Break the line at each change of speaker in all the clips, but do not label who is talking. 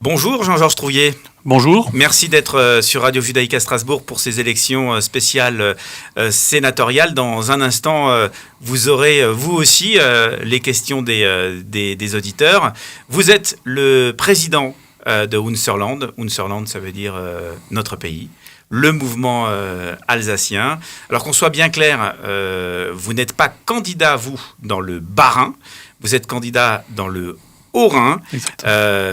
Bonjour Jean-Georges Trouillet.
Bonjour.
Merci d'être sur Radio Judaïka Strasbourg pour ces élections spéciales sénatoriales. Dans un instant, vous aurez vous aussi les questions des auditeurs. Vous êtes le président de Unserland. Unserland, ça veut dire notre pays. Le mouvement alsacien. Alors qu'on soit bien clair, vous n'êtes pas candidat, vous, dans le Bas-Rhin. Vous êtes candidat dans le Haut-Rhin,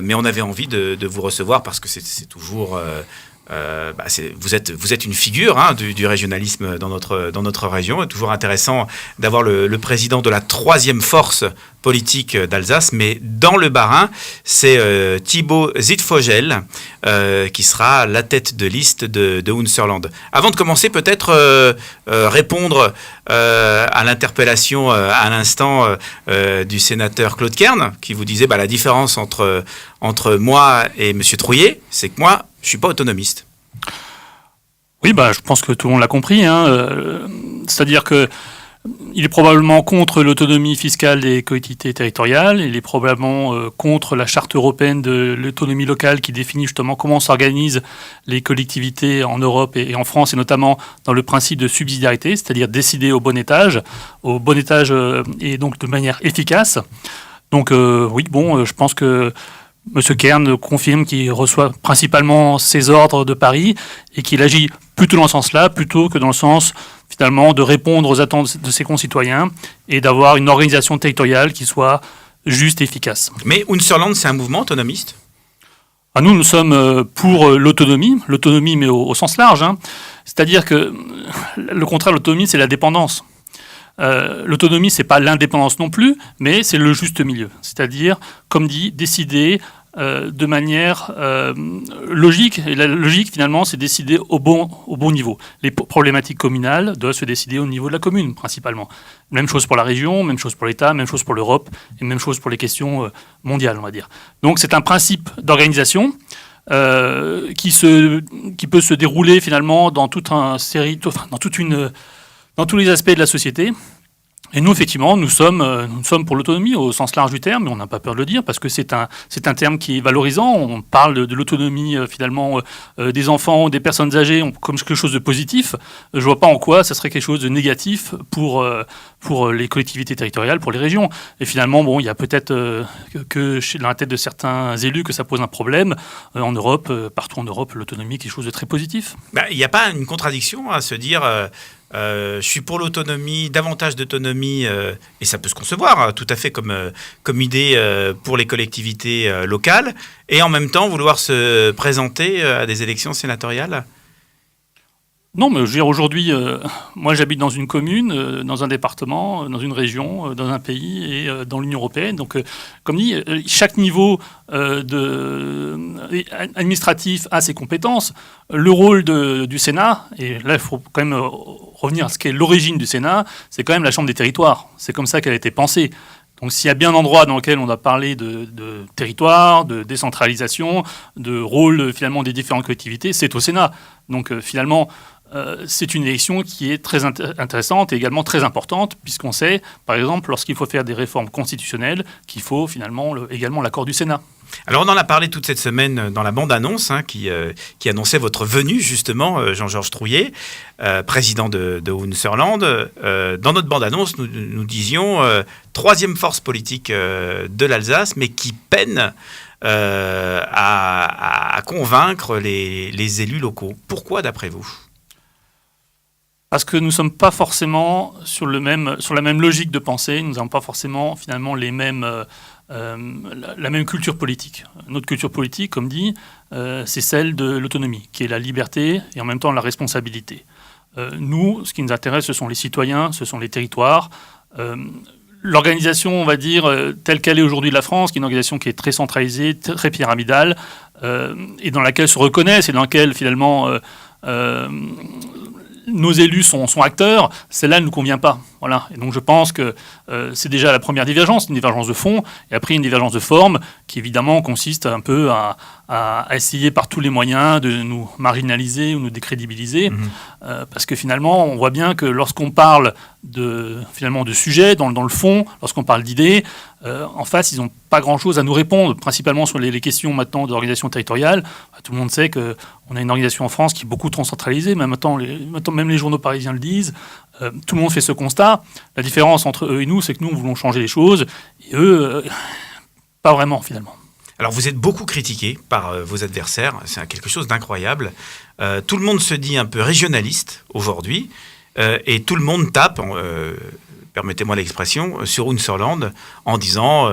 mais on avait envie de vous recevoir parce que c'est toujours... vous êtes une figure du régionalisme dans notre région. C'est toujours intéressant d'avoir le président de la troisième force politique d'Alsace, mais dans le Bas-Rhin, c'est Thibaut Zitfogel qui sera la tête de liste de Unserland. Avant de commencer, peut-être répondre à l'interpellation à l'instant du sénateur Claude Kern, qui vous disait la différence entre moi et M. Trouillet, c'est que moi, je ne suis pas autonomiste.
Oui, je pense que tout le monde l'a compris. C'est-à-dire que il est probablement contre l'autonomie fiscale des collectivités territoriales. Il est probablement contre la charte européenne de l'autonomie locale qui définit justement comment s'organisent les collectivités en Europe et en France, et notamment dans le principe de subsidiarité, c'est-à-dire décider au bon étage et donc de manière efficace. Donc je pense que M. Kern confirme qu'il reçoit principalement ses ordres de Paris et qu'il agit plutôt dans ce sens-là, plutôt que dans le sens finalement de répondre aux attentes de ses concitoyens et d'avoir une organisation territoriale qui soit juste et efficace.
Mais Unserland, c'est un mouvement autonomiste ?
Nous sommes pour l'autonomie mais au sens large. C'est-à-dire que le contraire de l'autonomie, c'est la dépendance. L'autonomie, c'est pas l'indépendance non plus, mais c'est le juste milieu. C'est-à-dire, comme dit, décider de manière logique. Et la logique, finalement, c'est décider au bon niveau. Les problématiques communales doivent se décider au niveau de la commune, principalement. Même chose pour la région, même chose pour l'État, même chose pour l'Europe, et même chose pour les questions mondiales, on va dire. Donc, c'est un principe d'organisation qui peut se dérouler, finalement, dans tous les aspects de la société. Et nous, effectivement, nous sommes pour l'autonomie au sens large du terme, mais on n'a pas peur de le dire, parce que c'est un terme qui est valorisant. On parle de l'autonomie, finalement, des enfants, des personnes âgées, comme quelque chose de positif. Je ne vois pas en quoi ça serait quelque chose de négatif pour les collectivités territoriales, pour les régions. Et finalement, il y a peut-être que dans la tête de certains élus que ça pose un problème. En Europe, partout en Europe, l'autonomie est quelque chose de très positif.
Il n'y a pas une contradiction à se dire... je suis pour l'autonomie, davantage d'autonomie, et ça peut se concevoir tout à fait comme idée pour les collectivités locales, et en même temps vouloir se présenter à des élections sénatoriales ?
Non, mais je veux dire, aujourd'hui, moi j'habite dans une commune, dans un département, dans une région, dans un pays et dans l'Union européenne. Donc, comme dit, chaque niveau administratif a ses compétences. Le rôle du Sénat, et là il faut quand même revenir à ce qu'est l'origine du Sénat, c'est quand même la Chambre des territoires. C'est comme ça qu'elle a été pensée. Donc s'il y a bien un endroit dans lequel on a parlé de territoire, de décentralisation, de rôle finalement des différentes collectivités, c'est au Sénat. Donc finalement, c'est une élection qui est très intéressante et également très importante, puisqu'on sait, par exemple, lorsqu'il faut faire des réformes constitutionnelles, qu'il faut finalement également l'accord du Sénat.
Alors on en a parlé toute cette semaine dans la bande-annonce qui annonçait votre venue justement, Jean-Georges Trouillet, président de Unserland. Dans notre bande-annonce, nous disions troisième force politique de l'Alsace, mais qui peine à convaincre les élus locaux. Pourquoi d'après vous ?
Parce que nous ne sommes pas forcément sur la même logique de pensée, nous n'avons pas forcément finalement la même culture politique. Notre culture politique, comme dit, c'est celle de l'autonomie, qui est la liberté et en même temps la responsabilité. Nous, ce qui nous intéresse, ce sont les citoyens, ce sont les territoires. L'organisation, on va dire, telle qu'elle est aujourd'hui de la France, qui est une organisation qui est très centralisée, très pyramidale, et dans laquelle se reconnaissent et dans laquelle finalement... nos élus sont acteurs, celle-là ne nous convient pas. Voilà. Et donc je pense que c'est déjà la première divergence, une divergence de fond, et après une divergence de forme, qui évidemment consiste un peu à essayer par tous les moyens de nous marginaliser ou nous décrédibiliser, parce que finalement on voit bien que lorsqu'on parle de sujets, dans le fond, lorsqu'on parle d'idées, en face, ils n'ont pas grand-chose à nous répondre, principalement sur les questions maintenant d'organisation territoriale. Tout le monde sait qu'on a une organisation en France qui est beaucoup trop centralisée, même maintenant même les journaux parisiens le disent. Tout le monde fait ce constat. La différence entre eux et nous, c'est que nous, on voulons changer les choses, et eux, pas vraiment, finalement.
Alors, vous êtes beaucoup critiqué par vos adversaires. C'est quelque chose d'incroyable. Tout le monde se dit un peu régionaliste aujourd'hui, et tout le monde tape, permettez-moi l'expression, sur Unserland en disant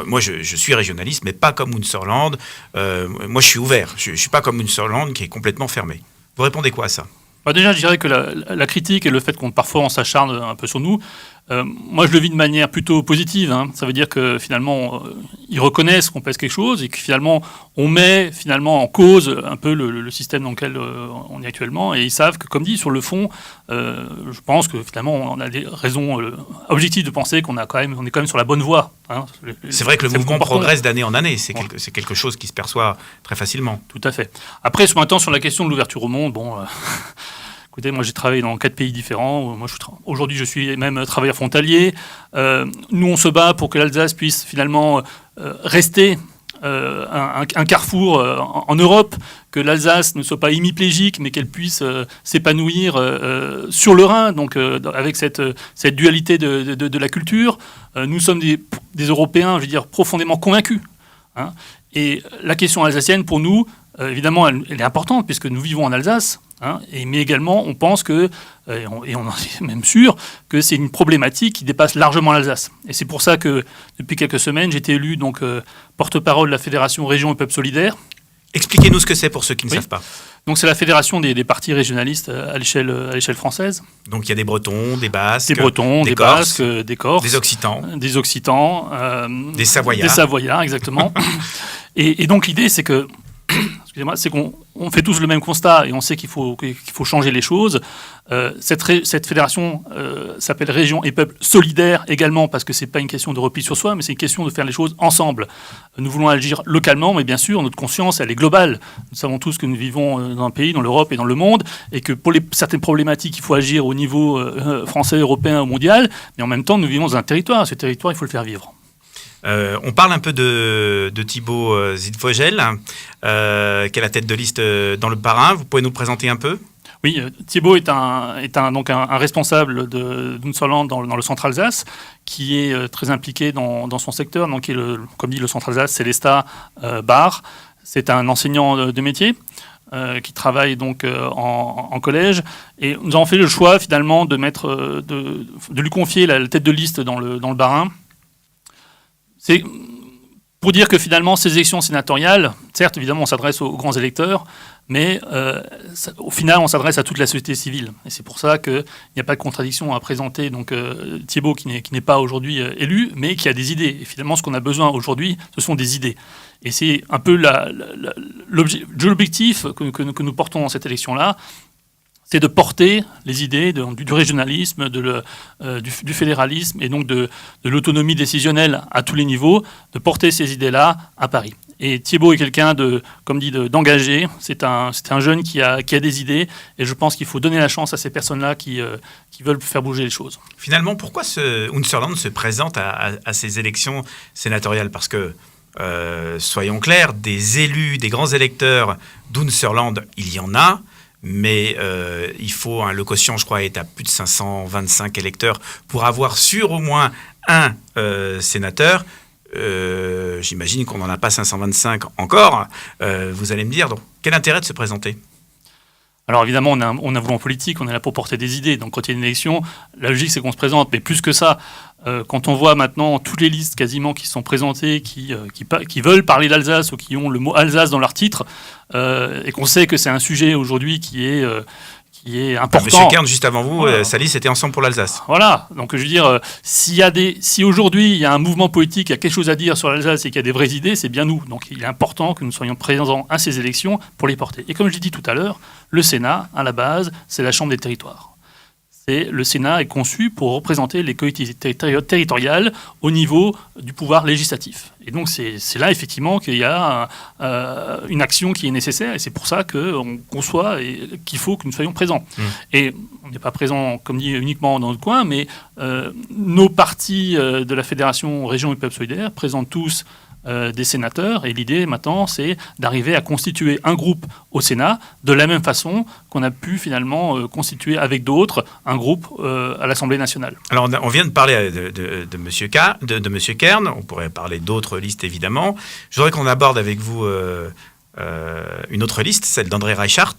moi, je suis régionaliste, mais pas comme Unserland. Moi, je suis ouvert. Je ne suis pas comme Unserland qui est complètement fermé. Vous répondez quoi à ça ?
Déjà, je dirais que la critique et le fait qu'on parfois on s'acharne un peu sur nous, moi je le vis de manière plutôt positive. Ça veut dire que finalement ils reconnaissent qu'on pèse quelque chose et que finalement on met finalement en cause un peu le système dans lequel on est actuellement, et ils savent que, comme dit, sur le fond, je pense que finalement on a des raisons objectives de penser on est quand même sur la bonne voie.
C'est vrai que le mouvement progresse d'année en année. C'est quelque chose qui se perçoit très facilement.
Tout à fait. Après, maintenant, sur la question de l'ouverture au monde, écoutez, moi j'ai travaillé dans 4 pays différents. Aujourd'hui, je suis même travailleur frontalier. Nous, on se bat pour que l'Alsace puisse finalement rester un carrefour en Europe, que l'Alsace ne soit pas hémiplégique, mais qu'elle puisse s'épanouir sur le Rhin, donc avec cette dualité de la culture. Nous sommes des Européens, je veux dire, profondément convaincus. Et la question alsacienne, pour nous, évidemment, elle est importante, puisque nous vivons en Alsace. Mais également, on pense que, et on en est même sûr, que c'est une problématique qui dépasse largement l'Alsace. Et c'est pour ça que, depuis quelques semaines, j'ai été élu porte-parole de la Fédération Région et Peuple Solidaire.
Expliquez-nous ce que c'est pour ceux qui ne savent pas.
Donc c'est la fédération des partis régionalistes à l'échelle française.
Donc il y a des Bretons, des Basques,
des Corses, des Corses,
des Occitans,
des Savoyards, exactement. et donc l'idée, c'est que c'est qu'on fait tous le même constat et on sait qu'il faut changer les choses. Cette fédération s'appelle Région et Peuple Solidaire également, parce que ce n'est pas une question de repli sur soi, mais c'est une question de faire les choses ensemble. Nous voulons agir localement, mais bien sûr, notre conscience, elle est globale. Nous savons tous que nous vivons dans un pays, dans l'Europe et dans le monde, et que pour certaines problématiques, il faut agir au niveau français, européen ou mondial, mais en même temps, nous vivons dans un territoire. Ce territoire, il faut le faire vivre.
On parle un peu de Thibaut Zidvogel, qui est la tête de liste dans le Bas-Rhin. Vous pouvez nous présenter un peu ?
Oui, Thibaut est un responsable d'Unserland dans le Centre-Alsace, qui est très impliqué dans son secteur. Donc, comme dit le Centre-Alsace, Célestat, Bar. C'est un enseignant de métier qui travaille donc en collège. Et nous avons fait le choix finalement de lui confier la tête de liste dans le Bas-Rhin. C'est pour dire que finalement, ces élections sénatoriales, certes, évidemment, on s'adresse aux grands électeurs, mais au final, on s'adresse à toute la société civile. Et c'est pour ça qu'il n'y a pas de contradiction à présenter Thibaut, qui n'est pas aujourd'hui élu, mais qui a des idées. Et finalement, ce qu'on a besoin aujourd'hui, ce sont des idées. Et c'est un peu l'objectif que nous portons dans cette élection-là, c'est de porter les idées du régionalisme, du fédéralisme et donc de l'autonomie décisionnelle à tous les niveaux, de porter ces idées-là à Paris. Et Thibaut est quelqu'un d'engagé, c'est un jeune qui a des idées, et je pense qu'il faut donner la chance à ces personnes-là qui veulent faire bouger les choses.
Finalement, pourquoi Unserland se présente à ces élections sénatoriales ? Parce que, soyons clairs, des élus, des grands électeurs d'Unserland, il y en a. Mais il faut, le quotient, je crois, est à plus de 525 électeurs pour avoir sur au moins un sénateur. J'imagine qu'on n'en a pas 525 encore. Vous allez me dire, donc, quel intérêt de se présenter ?
Alors évidemment, on a un mouvement politique, on est là pour porter des idées. Donc quand il y a une élection, la logique, c'est qu'on se présente. Mais plus que ça, quand on voit maintenant toutes les listes quasiment qui sont présentées, qui veulent parler d'Alsace ou qui ont le mot Alsace dans leur titre, et qu'on sait que c'est un sujet aujourd'hui qui est important.
Monsieur Kern, juste avant vous, voilà. Sa liste était Ensemble pour l'Alsace.
Voilà, donc je veux dire, si aujourd'hui il y a un mouvement politique, il y a quelque chose à dire sur l'Alsace et qu'il y a des vraies idées, c'est bien nous. Donc il est important que nous soyons présents à ces élections pour les porter. Et comme je l'ai dit tout à l'heure, le Sénat, à la base, c'est la Chambre des territoires. Le Sénat est conçu pour représenter les collectivités territoriales au niveau du pouvoir législatif. Et donc c'est là effectivement qu'il y a une action qui est nécessaire, et c'est pour ça qu'on conçoit qu'il faut que nous soyons présents. Et on n'est pas présents, comme dit, uniquement dans notre coin, mais nos partis de la Fédération Région et Peuple Solidaire présentent tous des sénateurs, et l'idée maintenant c'est d'arriver à constituer un groupe au Sénat de la même façon qu'on a pu finalement constituer avec d'autres un groupe à l'Assemblée nationale.
Alors on vient de parler de Monsieur Kern, on pourrait parler d'autres listes évidemment. Je voudrais qu'on aborde avec vous une autre liste, celle d'André Reichart,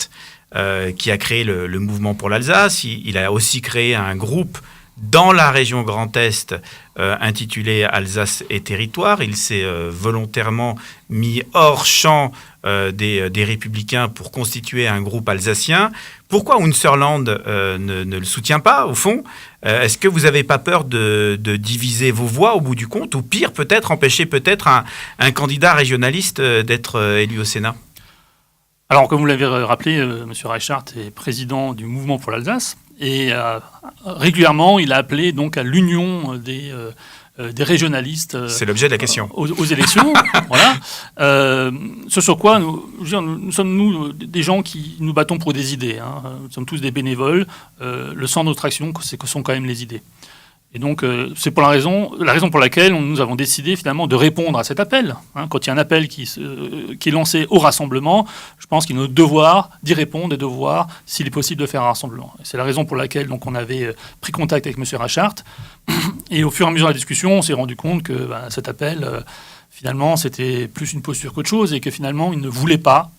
qui a créé le mouvement pour l'Alsace. Il a aussi créé un groupe dans la région Grand Est, intitulé Alsace et territoire. Il s'est volontairement mis hors champ des Républicains pour constituer un groupe alsacien. Pourquoi Unserland ne le soutient pas, au fond ? Est-ce que vous n'avez pas peur de diviser vos voix au bout du compte, ou pire, peut-être empêcher un candidat régionaliste d'être élu au Sénat ?
Alors, comme vous l'avez rappelé, M. Reichart est président du mouvement pour l'Alsace. Et régulièrement, il a appelé donc à l'union des régionalistes.
C'est l'objet de la question.
Aux élections. Voilà. Ce sur quoi nous sommes des gens qui nous battons pour des idées. Hein. Nous sommes tous des bénévoles. Le centre de notre action, ce sont quand même les idées. Et donc, c'est pour la raison pour laquelle nous avons décidé finalement de répondre à cet appel. Hein. Quand il y a un appel qui est lancé au rassemblement, je pense qu'il est notre devoir d'y répondre et de voir s'il est possible de faire un rassemblement. Et c'est la raison pour laquelle donc, on avait pris contact avec M. Reichart. Et au fur et à mesure de la discussion, on s'est rendu compte que cet appel, finalement, c'était plus une posture qu'autre chose, et que finalement, il ne voulait pas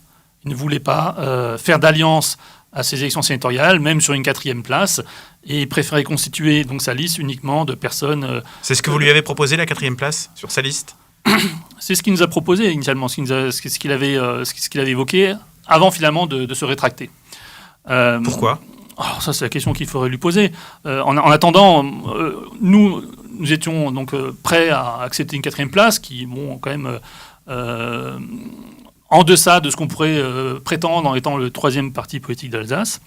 faire d'alliance à ces élections sénatoriales, même sur une 4e place, et il préférait constituer donc sa liste uniquement de personnes...
C'est ce que vous lui avez proposé, la 4e place, sur sa liste ?
C'est ce qu'il nous a proposé initialement, ce qu'il avait évoqué, avant finalement de se rétracter.
Pourquoi ?
Alors ça, c'est la question qu'il faudrait lui poser. En attendant, nous étions donc prêts à accepter une 4e place, qui, bon, quand même... en deçà de ce qu'on pourrait prétendre en étant le 3e parti politique d'Alsace.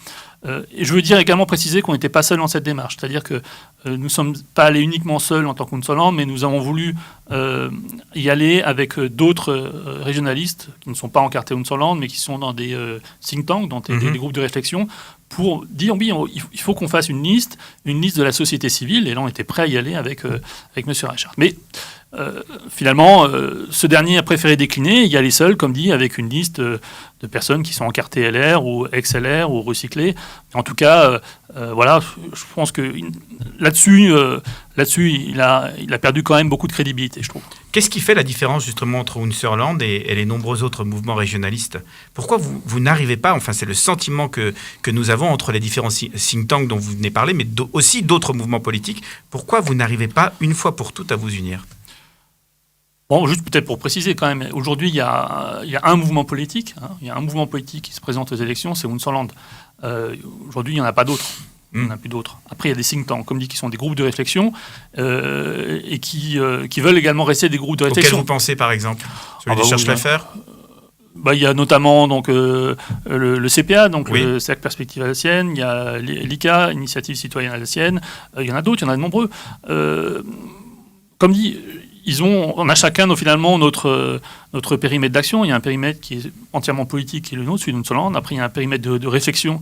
Et je veux dire également préciser qu'on n'était pas seuls dans cette démarche. C'est-à-dire que nous ne sommes pas allés uniquement seuls en tant qu'Unserland, mais nous avons voulu y aller avec d'autres régionalistes qui ne sont pas encartés Unserland, mais qui sont dans des think tanks, dans des groupes de réflexion, pour dire oui, il faut qu'on fasse une liste de la société civile. Et là, on était prêt à y aller avec M. Reichart. Mais finalement, ce dernier a préféré décliner, y aller seul, comme dit, avec une liste de personnes qui sont encartées LR ou ex-LR ou recyclées. En tout cas, voilà, je pense que là-dessus, il a perdu quand même beaucoup de crédibilité, je trouve.
Qu'est-ce qui fait la différence justement entre Unserland et les nombreux autres mouvements régionalistes ? Pourquoi vous n'arrivez pas, enfin c'est le sentiment que nous avons entre les différents think tanks dont vous venez parler, mais aussi d'autres mouvements politiques, pourquoi vous n'arrivez pas une fois pour toutes à vous unir ?
Bon, juste peut-être pour préciser quand même, aujourd'hui il y a un mouvement politique, il y a un mouvement politique qui se présente aux élections, c'est Unserland. Aujourd'hui il n'y en a pas d'autres. Il n'y en a plus d'autres. Après, il y a des think tanks, comme dit, qui sont des groupes de réflexion et qui veulent également rester des groupes de réflexion.
Auxquels vous pensez, par exemple ? Celui des cherche l'affaire ?
Il y a notamment donc, le CPA, donc le Cercle Perspective Alsacienne, il y a l'ICA, Initiative Citoyenne Alsacienne, il y en a d'autres, il y en a de nombreux. Comme dit, on a chacun finalement notre périmètre d'action. Il y a un périmètre qui est entièrement politique, qui est le nôtre, celui d'Unserland. Après, il y a un périmètre de réflexion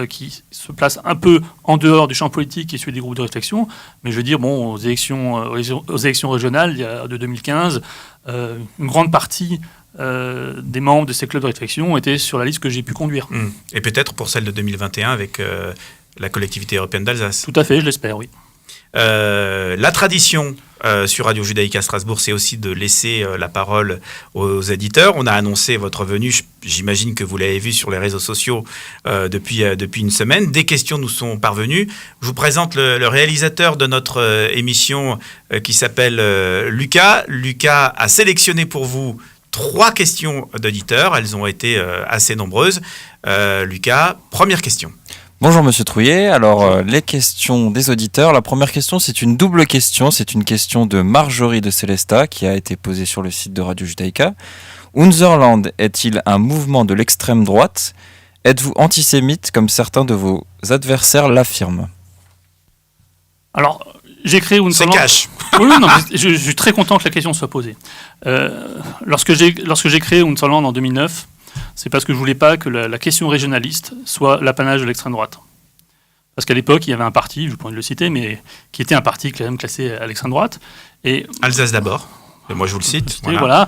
qui se place un peu en dehors du champ politique, qui est celui des groupes de réflexion. Mais je veux dire, bon, aux élections régionales de 2015, une grande partie des membres de ces clubs de réflexion étaient sur la liste que j'ai pu conduire.
Et peut-être pour celle de 2021 avec la collectivité européenne d'Alsace.
Tout à fait, je l'espère, oui.
La tradition sur Radio Judaïka Strasbourg, c'est aussi de laisser la parole aux éditeurs. On a annoncé votre venue, j'imagine que vous l'avez vu sur les réseaux sociaux depuis une semaine. Des questions nous sont parvenues. Je vous présente le réalisateur de notre émission qui s'appelle Lucas. Lucas a sélectionné pour vous 3 questions d'auditeurs. Elles ont été assez nombreuses. Lucas, première question.
Bonjour Monsieur Trouillet, alors les questions des auditeurs, la première question c'est une double question, c'est une question de Marjorie de Célestat qui a été posée sur le site de Radio Judaïka. Unserland est-il un mouvement de l'extrême droite ? Êtes-vous antisémite comme certains de vos adversaires l'affirment ?
Alors, j'ai créé
C'est
Unserland.
cash.
Oui, non, je suis très content que la question soit posée. Lorsque j'ai créé Unserland en 2009, c'est parce que je voulais pas que la question régionaliste soit l'apanage de l'extrême droite. Parce qu'à l'époque, il y avait un parti, je pourrais le citer, mais qui était un parti quand même classé à l'extrême droite. Et
Alsace d'abord. Et moi, je vous le cite.
voilà.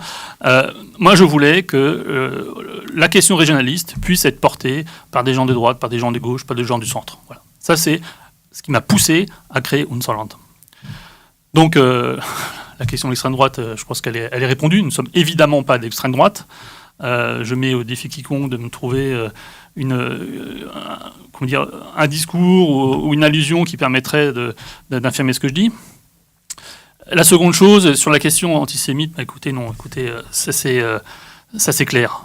Moi, je voulais que la question régionaliste puisse être portée par des gens de droite, par des gens de gauche, par des gens du centre. Voilà. Ça, c'est ce qui m'a poussé à créer Unserland. Donc, la question de l'extrême droite, je pense qu'elle est répondue. Nous ne sommes évidemment pas d'extrême droite. Je mets au défi quiconque de me trouver un discours ou une allusion qui permettrait d'affirmer ce que je dis. La seconde chose, sur la question antisémite, écoutez, ça c'est clair.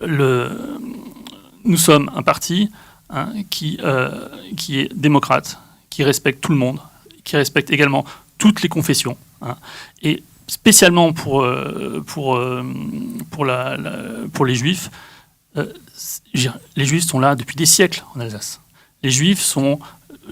Nous sommes un parti qui est démocrate, qui respecte tout le monde, qui respecte également toutes les confessions, et spécialement pour les Juifs. Les Juifs sont là depuis des siècles en Alsace. Les Juifs sont...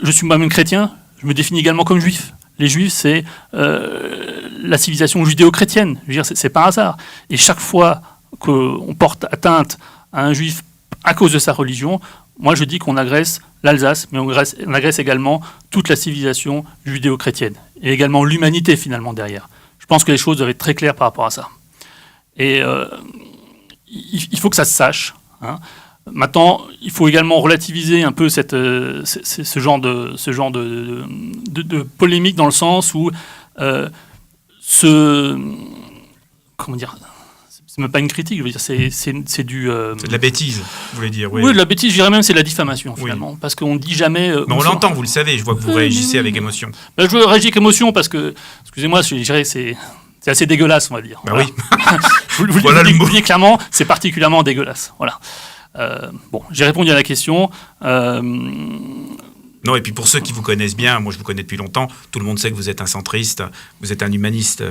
Je suis moi-même chrétien, je me définis également comme juif. Les Juifs, c'est la civilisation judéo-chrétienne. Je veux dire, c'est par hasard. Et chaque fois qu'on porte atteinte à un Juif à cause de sa religion, moi je dis qu'on agresse l'Alsace, mais on agresse également toute la civilisation judéo-chrétienne. Et également l'humanité, finalement, derrière. Je pense que les choses doivent être très claires par rapport à ça. Et il faut que ça se sache. Maintenant, il faut également relativiser un peu ce genre de polémique dans le sens où comment dire, c'est même pas une critique, je veux dire, c'est du...
C'est de la bêtise, vous voulez dire.
Oui, de la bêtise, je dirais même c'est de la diffamation, finalement, parce qu'on ne dit jamais...
Mais on l'entend, vous le savez, je vois que vous réagissez avec émotion.
Je réagis avec émotion parce que, excusez-moi, je dirais c'est assez dégueulasse, on va dire.
Bah
voilà.
Oui.
Vous le dites clairement, c'est particulièrement dégueulasse. Voilà. Bon, j'ai répondu à la question.
Non, et puis pour ceux qui vous connaissent bien, moi je vous connais depuis longtemps, tout le monde sait que vous êtes un centriste, vous êtes un humaniste,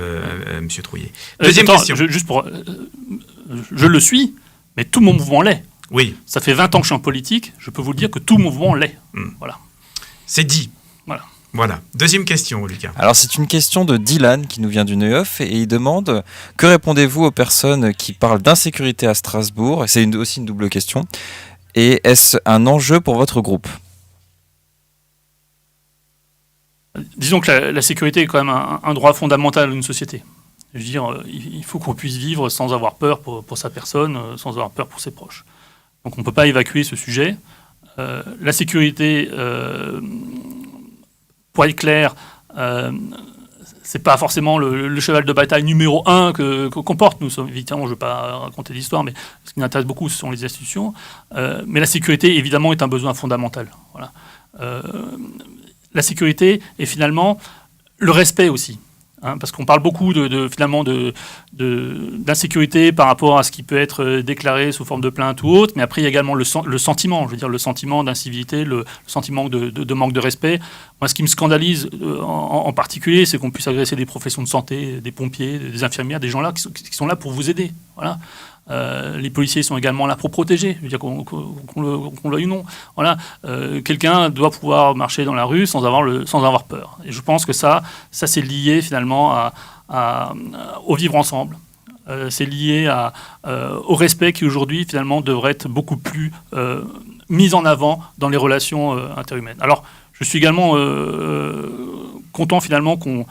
Monsieur Trouillet. Deuxième question.
Je le suis, mais tout mon mouvement l'est.
Oui.
Ça fait 20 ans que je suis en politique, je peux vous le dire que tout mouvement l'est. Voilà.
C'est dit. Voilà. Deuxième question, Lucas.
Alors, c'est une question de Dylan qui nous vient du Neuhof et il demande « Que répondez-vous aux personnes qui parlent d'insécurité à Strasbourg ?» C'est aussi une double question. Et est-ce un enjeu pour votre groupe ?
Disons que la sécurité est quand même un droit fondamental d'une société. Je veux dire, il faut qu'on puisse vivre sans avoir peur pour sa personne, sans avoir peur pour ses proches. Donc on ne peut pas évacuer ce sujet. La sécurité... pour être clair, c'est pas forcément le cheval de bataille numéro 1 qu'on porte. Nous sommes, évidemment, je ne vais pas raconter l'histoire, mais ce qui nous intéresse beaucoup, ce sont les institutions. Mais la sécurité, évidemment, est un besoin fondamental. Voilà. La sécurité est finalement le respect aussi. Parce qu'on parle beaucoup d'insécurité par rapport à ce qui peut être déclaré sous forme de plainte ou autre, mais après il y a également le sentiment, je veux dire le sentiment d'incivilité, le sentiment de manque de respect. Moi, ce qui me scandalise en particulier, c'est qu'on puisse agresser des professions de santé, des pompiers, des infirmières, des gens là qui sont là pour vous aider. Voilà. Les policiers sont également là pour protéger, je veux dire qu'on le veuille ou non. Voilà. Quelqu'un doit pouvoir marcher dans la rue sans avoir peur. Et je pense que ça c'est lié finalement au vivre ensemble. C'est lié au respect qui aujourd'hui finalement devrait être beaucoup plus mis en avant dans les relations interhumaines. Alors je suis également content finalement qu'on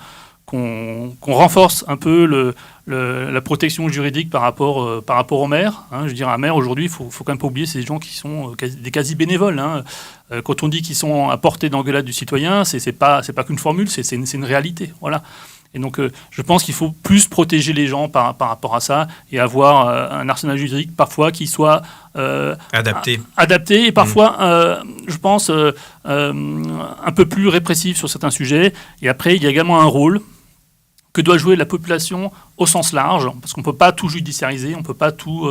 renforce un peu la protection juridique par rapport aux maires. Je veux dire, un maire, aujourd'hui, il faut quand même pas oublier, c'est des gens qui sont des quasi-bénévoles. Quand on dit qu'ils sont à portée d'engueulade du citoyen, c'est pas qu'une formule, c'est une réalité. Voilà. Et donc, je pense qu'il faut plus protéger les gens par rapport à ça et avoir un arsenal juridique, parfois, qui soit... adapté et parfois, je pense, un peu plus répressif sur certains sujets. Et après, il y a également un rôle que doit jouer la population au sens large, parce qu'on ne peut pas tout judiciariser, on ne peut pas tout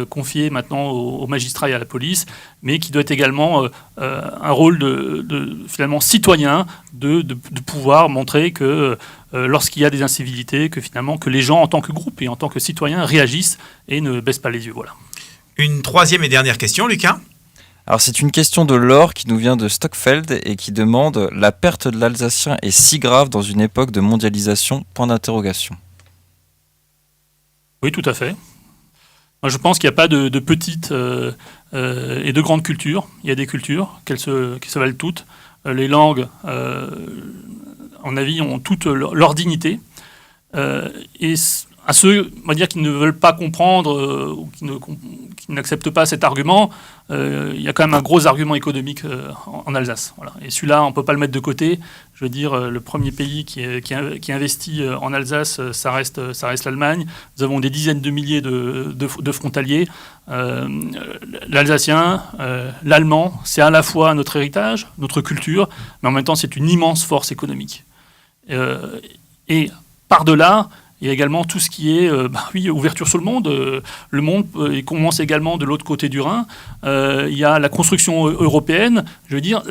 confier maintenant aux magistrats et à la police, mais qui doit être également un rôle finalement citoyen, de pouvoir montrer que lorsqu'il y a des incivilités, que les gens en tant que groupe et en tant que citoyens réagissent et ne baissent pas les yeux. Voilà.
Une troisième et dernière question, Lucas.
Alors c'est une question de Laure qui nous vient de Stockfeld et qui demande « La perte de l'alsacien est si grave dans une époque de mondialisation ? »
Oui, tout à fait. Moi, je pense qu'il n'y a pas de petites et de grandes cultures. Il y a des cultures qui se valent toutes. Les langues, à mon avis, ont toutes leur dignité. Et à ceux, on va dire, qui ne veulent pas comprendre ou qui n'acceptent pas cet argument, il y a quand même un gros argument économique en Alsace. Voilà. Et celui-là, on ne peut pas le mettre de côté. Je veux dire, le premier pays qui investit en Alsace, ça reste l'Allemagne. Nous avons des dizaines de milliers de frontaliers. L'Alsacien, l'Allemand, c'est à la fois notre héritage, notre culture, mais en même temps, c'est une immense force économique. Et par-delà, il y a également tout ce qui est ouverture sur le monde. Le monde il commence également de l'autre côté du Rhin. Il y a la construction européenne. Je veux dire,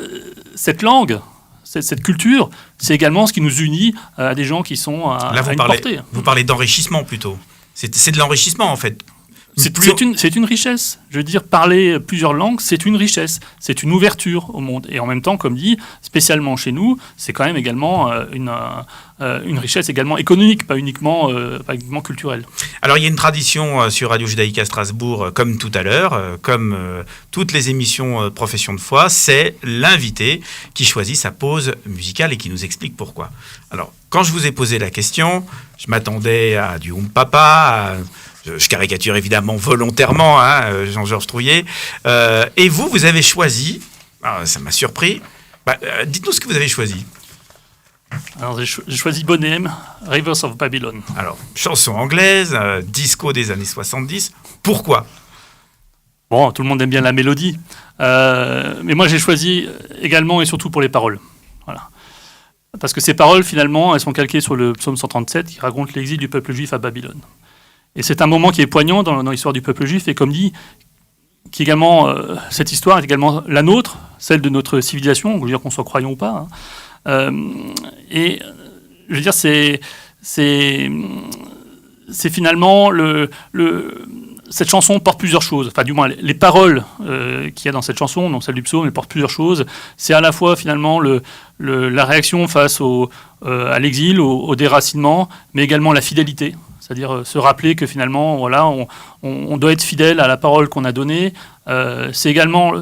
cette langue, cette culture, c'est également ce qui nous unit à des gens qui sont à une portée.
Vous parlez d'enrichissement plutôt. C'est de l'enrichissement en fait.
C'est une richesse. Je veux dire, parler plusieurs langues, c'est une richesse. C'est une ouverture au monde. Et en même temps, comme dit, spécialement chez nous, c'est quand même également une richesse également économique, pas uniquement culturelle.
Alors, il y a une tradition sur Radio Judaïka Strasbourg, comme tout à l'heure, comme toutes les émissions Profession de foi, c'est l'invité qui choisit sa pause musicale et qui nous explique pourquoi. Alors, quand je vous ai posé la question, je m'attendais à du Oum Papa, je caricature évidemment volontairement, Jean-Georges Trouillet. Et vous avez choisi, ça m'a surpris, dites-nous ce que vous avez choisi.
Alors j'ai choisi Boney M, Rivers of Babylon.
Alors, chanson anglaise, disco des années 70, pourquoi ?
Bon, tout le monde aime bien la mélodie, mais moi j'ai choisi également et surtout pour les paroles. Voilà. Parce que ces paroles, finalement, elles sont calquées sur le psaume 137 qui raconte l'exil du peuple juif à Babylone. Et c'est un moment qui est poignant dans l'histoire du peuple juif, et comme dit, qui également, cette histoire est également la nôtre, celle de notre civilisation, on veut dire qu'on soit croyant ou pas. Et je veux dire, c'est finalement cette chanson porte plusieurs choses. Enfin, du moins, les paroles qu'il y a dans cette chanson, donc celle du psaume, elles portent plusieurs choses. C'est à la fois finalement la réaction face à l'exil, au déracinement, mais également la fidélité. C'est-à-dire se rappeler que finalement, voilà, on doit être fidèle à la parole qu'on a donnée. C'est également,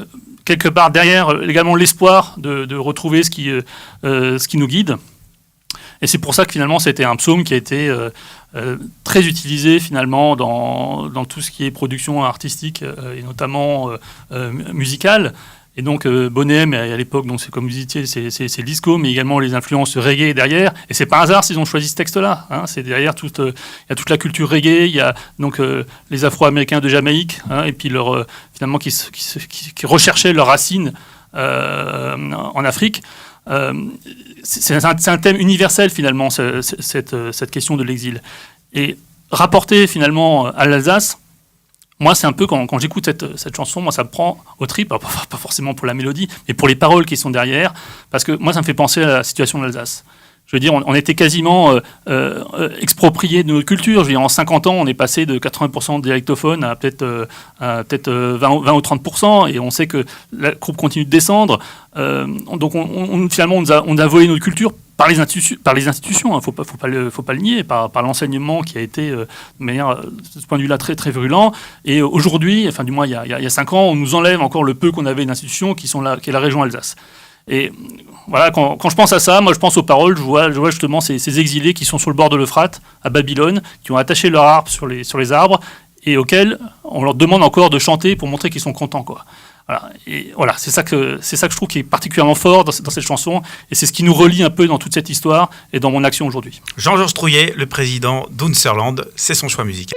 quelque part derrière, également l'espoir de retrouver ce qui nous guide. Et c'est pour ça que finalement, c'était un psaume qui a été très utilisé finalement dans tout ce qui est production artistique et notamment musicale. Et donc Boney M, à l'époque, donc c'est comme vous disiez, c'est le disco, mais également les influences reggae derrière. Et c'est pas un hasard s'ils ont choisi ce texte-là. C'est derrière il y a toute la culture reggae, il y a donc les Afro-Américains de Jamaïque, et puis finalement qui recherchaient leurs racines en Afrique. C'est un thème universel finalement, cette question de l'exil. Et rapporté finalement à l'Alsace. Moi, c'est un peu, quand j'écoute cette chanson, moi, ça me prend au trip, pas forcément pour la mélodie, mais pour les paroles qui sont derrière, parce que moi, ça me fait penser à la situation de l'Alsace. Je veux dire, on était quasiment expropriés de notre culture. Je veux dire, en 50 ans, on est passé de 80% de dialectophones à peut-être 20 ou 30%, et on sait que la courbe continue de descendre. Donc, finalement, on a volé notre culture par les institutions, faut pas le nier, par l'enseignement qui a été de manière, de ce point de vue-là, très très virulent. Et aujourd'hui, enfin du moins il y a 5 ans, on nous enlève encore le peu qu'on avait d'institutions qui est la région Alsace. Et voilà, quand je pense à ça, moi je pense aux paroles, je vois justement ces exilés qui sont sur le bord de l'Euphrate, à Babylone, qui ont attaché leur harpe sur les arbres, et auxquels on leur demande encore de chanter pour montrer qu'ils sont contents, quoi. Voilà. Et voilà, c'est ça que je trouve qui est particulièrement fort dans cette chanson, et c'est ce qui nous relie un peu dans toute cette histoire et dans mon action aujourd'hui.
Jean-Georges Trouillet, le président d'Unserland, c'est son choix musical.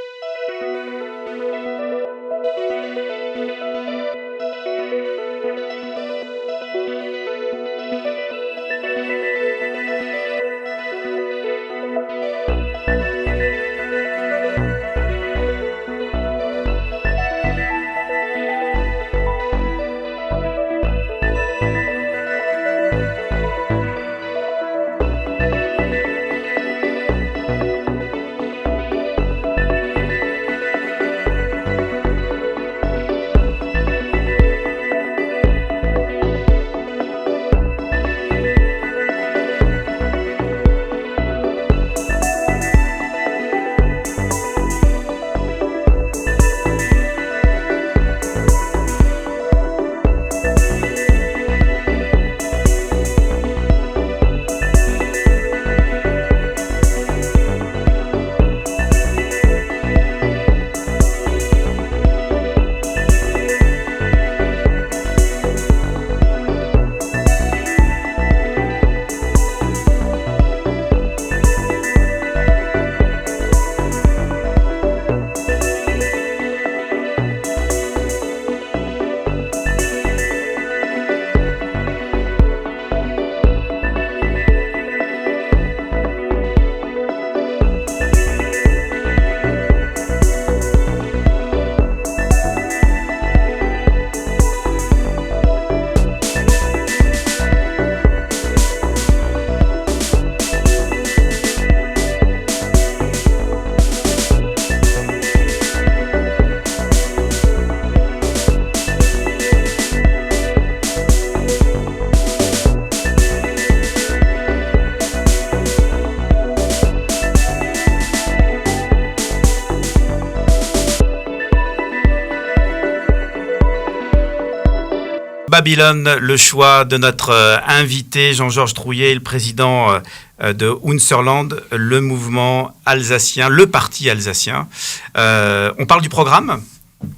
Babylone, le choix de notre invité Jean-Georges Trouillet, le président de Unserland, le mouvement alsacien, le parti alsacien. On parle du programme ?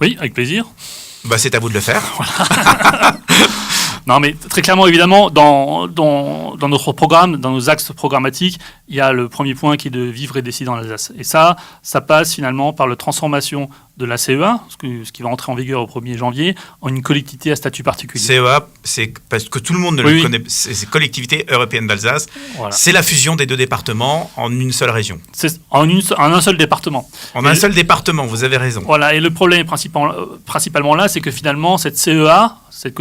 Oui, avec plaisir.
C'est à vous de le faire.
Non, mais très clairement, évidemment, dans notre programme, dans nos axes programmatiques, il y a le premier point qui est de vivre et décider en Alsace. Et ça passe finalement par la transformation de la CEA, ce qui va entrer en vigueur au 1er janvier, en une collectivité à statut particulier.
CEA, c'est parce que tout le monde ne le connaît, c'est Collectivité européenne d'Alsace. Voilà. C'est la fusion des deux départements en une seule région.
C'est en un seul département.
Un seul département, vous avez raison.
Voilà, et le problème principalement là, c'est que finalement, cette CEA, cette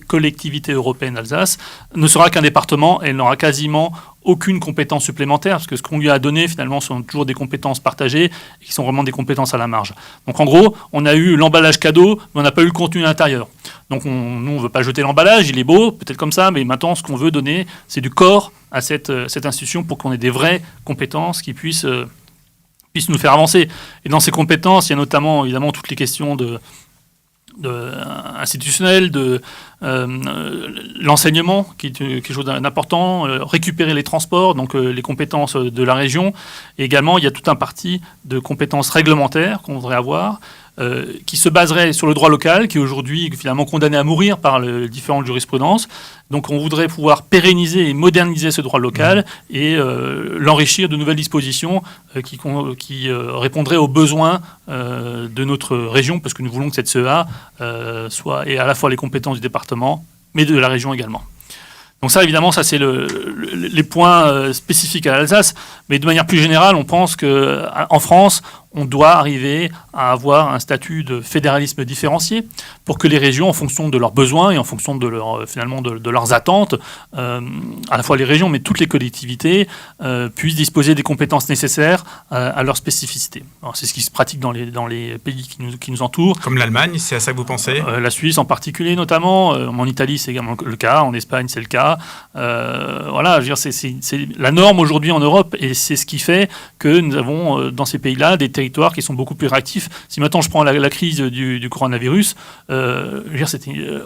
collectivité européenne d'Alsace, ne sera qu'un département et elle n'aura quasiment aucune compétence supplémentaire, parce que ce qu'on lui a donné, finalement, sont toujours des compétences partagées, et qui sont vraiment des compétences à la marge. Donc, en gros, on a eu l'emballage cadeau, mais on n'a pas eu le contenu à l'intérieur. Donc, nous, on ne veut pas jeter l'emballage, il est beau, peut-être comme ça, mais maintenant, ce qu'on veut donner, c'est du corps à cette institution pour qu'on ait des vraies compétences qui puissent nous faire avancer. Et dans ces compétences, il y a notamment, évidemment, toutes les questions institutionnel, de l'enseignement, qui est quelque chose d'important, récupérer les transports, donc les compétences de la région. Et également, il y a tout un parti de compétences réglementaires qu'on voudrait avoir, qui se baserait sur le droit local, qui est aujourd'hui finalement condamné à mourir par les différentes jurisprudences. Donc on voudrait pouvoir pérenniser et moderniser ce droit local et l'enrichir de nouvelles dispositions qui répondraient aux besoins de notre région, parce que nous voulons que cette CEA ait à la fois les compétences du département, mais de la région également. Donc ça, évidemment, ça c'est les points spécifiques à l'Alsace. Mais de manière plus générale, on pense qu'en France, on doit arriver à avoir un statut de fédéralisme différencié pour que les régions, en fonction de leurs besoins et en fonction de leurs attentes, à la fois les régions, mais toutes les collectivités, puissent disposer des compétences nécessaires à leur spécificité. Alors, c'est ce qui se pratique dans les pays qui nous entourent.
Comme l'Allemagne, c'est à ça que vous pensez ?
La Suisse en particulier, notamment. En Italie, c'est également le cas. En Espagne, c'est le cas. Voilà, je veux dire, c'est la norme aujourd'hui en Europe, et c'est ce qui fait que nous avons dans ces pays-là des territoires qui sont beaucoup plus réactifs. Si maintenant je prends la crise du coronavirus, je veux dire,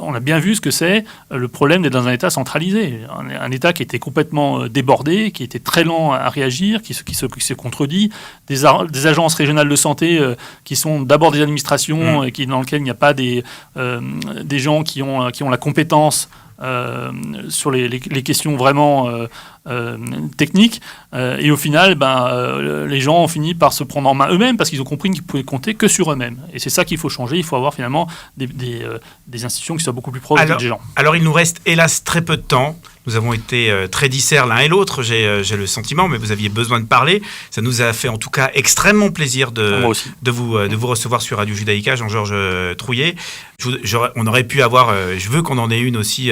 on a bien vu ce que c'est le problème d'être dans un État centralisé, un État qui était complètement débordé, qui était très lent à réagir, qui se contredit, des agences régionales de santé qui sont d'abord des administrations et dans lesquelles il n'y a pas des gens qui ont la compétence sur les questions vraiment techniques, et au final les gens ont fini par se prendre en main eux-mêmes parce qu'ils ont compris qu'ils pouvaient compter que sur eux-mêmes, et c'est ça qu'il faut changer. Il faut avoir finalement des institutions qui soient beaucoup plus proches des gens. Alors il nous reste hélas très peu de temps. Nous avons été très disserts l'un et l'autre, j'ai le sentiment, mais vous aviez besoin de parler. Ça nous a fait en tout cas extrêmement plaisir de vous recevoir sur Radio Judaïka, Jean-Georges Trouillet. On aurait pu avoir, je veux qu'on en ait une aussi,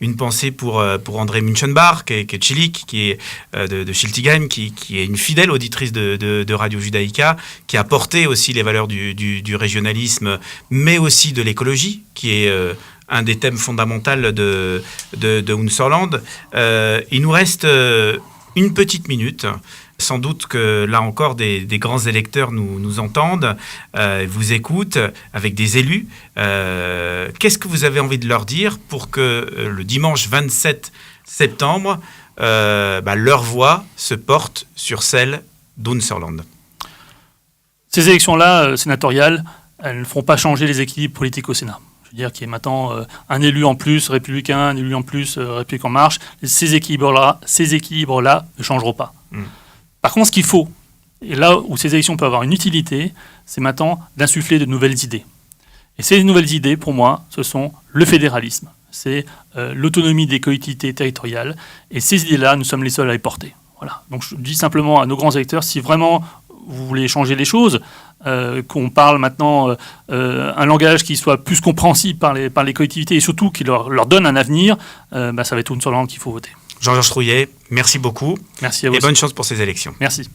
une pensée pour André Münchenbach, qui est Chilik, qui est de Schiltigheim, qui est une fidèle auditrice de Radio Judaïka, qui a porté aussi les valeurs du régionalisme, mais aussi de l'écologie, qui est un des thèmes fondamentaux de Unserland. Il nous reste une petite minute. Sans doute que là encore, des grands électeurs nous entendent, vous écoutent avec des élus. Qu'est-ce que vous avez envie de leur dire pour que le dimanche 27 septembre, leur voix se porte sur celle d'Unserland ? Ces élections-là, sénatoriales, elles ne feront pas changer les équilibres politiques au Sénat. Dire qu'il y a maintenant un élu en plus républicain, un élu en plus République en marche, ces équilibres-là ne changeront pas. Par contre, ce qu'il faut, et là où ces élections peuvent avoir une utilité, c'est maintenant d'insuffler de nouvelles idées. Et ces nouvelles idées, pour moi, ce sont le fédéralisme, c'est l'autonomie des collectivités territoriales, et ces idées-là, nous sommes les seuls à les porter. Voilà. Donc je dis simplement à nos grands électeurs, si vraiment vous voulez changer les choses, qu'on parle maintenant un langage qui soit plus compréhensible par les collectivités et surtout qui leur donne un avenir, ça va être Unserland qu'il faut voter. Jean-Georges Trouillet, merci beaucoup. Merci à vous. Et bonne chance pour ces élections. Merci.